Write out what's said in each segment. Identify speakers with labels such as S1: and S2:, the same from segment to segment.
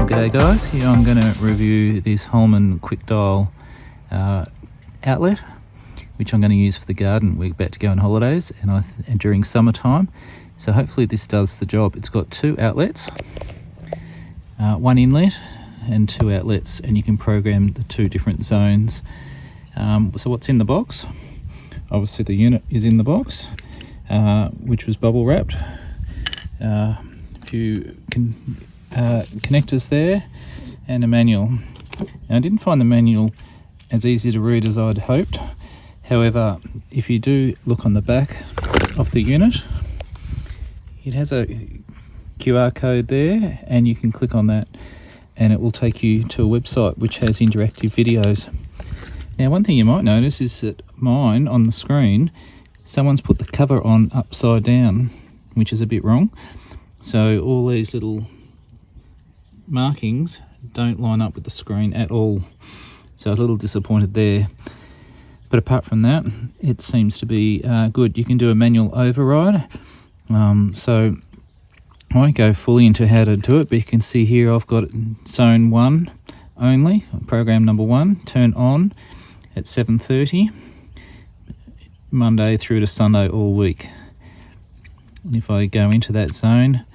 S1: G'day guys, here I'm going to review this Holman quick dial outlet, which I'm going to use for the garden. We're about to go on holidays and during summertime, so hopefully this does the job. It's got two outlets, one inlet and two outlets, and you can program the two different zones. So what's in the box? Obviously the unit is in the box, which was bubble wrapped. A few connectors there and a manual. Now, I didn't find the manual as easy to read as I'd hoped. However, if you do look on the back of the unit, it has a QR code there, and you can click on that and it will take you to a website which has interactive videos. Now, one thing you might notice is that mine on the screen, someone's put the cover on upside down, which is a bit wrong. So all these little markings don't line up with the screen at all. So I was a little disappointed there. But apart from that, it seems to be good. You can do a manual override. So I won't go fully into how to do it, but you can see here I've got zone 1 only, program number 1, turn on at 7:30, Monday through to Sunday all week. And if I go into that zone,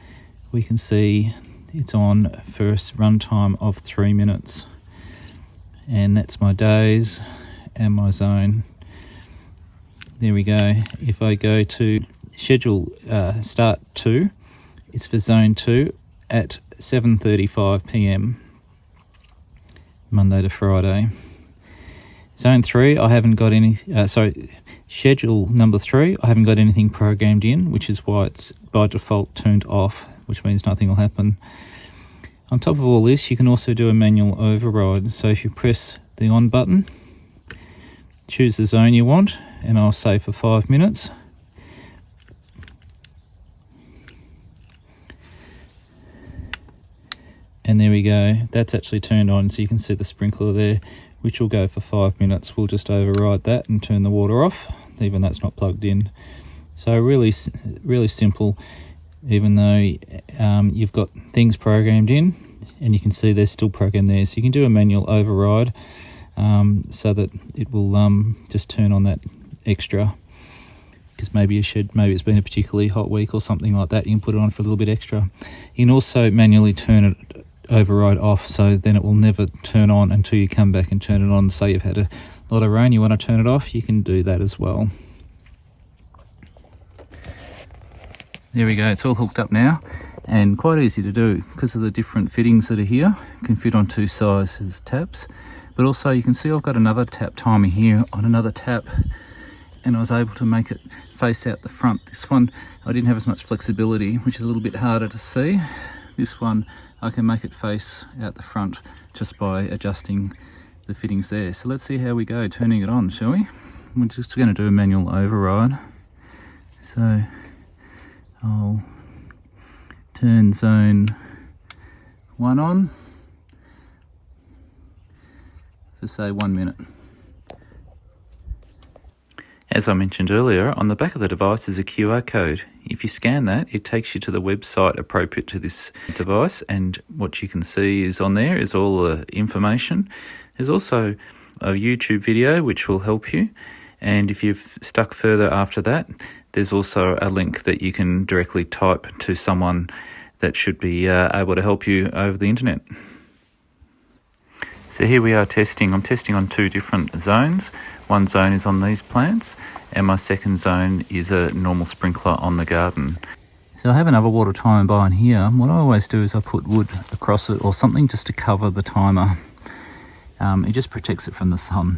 S1: we can see it's on for a run time of 3 minutes. And that's my days and my zone. There we go. If I go to schedule start 2, it's for zone 2 at 7:35 p.m. Monday to Friday. Zone 3, I haven't got any, schedule number 3, I haven't got anything programmed in, which is why it's by default turned off, which means nothing will happen. On top of all this, you can also do a manual override. So if you press the on button, choose the zone you want, and I'll say for 5 minutes. And there we go, that's actually turned on, so you can see the sprinkler there, which will go for 5 minutes. We'll just override that and turn the water off, even though it's not plugged in. So really simple, even though you've got things programmed in, and you can see they're still programmed there. So you can do a manual override so that it will just turn on that extra, because maybe it's been a particularly hot week or something like that. You can put it on for a little bit extra. You can also manually turn it override off, so then it will never turn on until you come back and turn it on. Say you've had a lot of rain, you want to turn it off, you can do that as well. There we go, it's all hooked up now, and quite easy to do because of the different fittings that are here. You can fit on 2 sizes taps, but also you can see I've got another tap timer here on another tap, and I was able to make it face out the front. This one I didn't have as much flexibility, which is a little bit harder to see. This one I can make it face out the front just by adjusting the fittings there. So let's see how we go turning it on, shall we? We're just going to do a manual override. So I'll turn zone 1 on for say 1 minute. As I mentioned earlier, on the back of the device is a QR code. If you scan that, it takes you to the website appropriate to this device, and what you can see is on there is all the information. There's also a YouTube video which will help you, and if you've stuck further after that, there's also a link that you can directly type to someone that should be able to help you over the internet. So here we are testing. I'm testing on 2 different zones. One zone is on these plants, and my second zone is a normal sprinkler on the garden. So I have another water timer behind here. What I always do is I put wood across it or something just to cover the timer. It just protects it from the sun.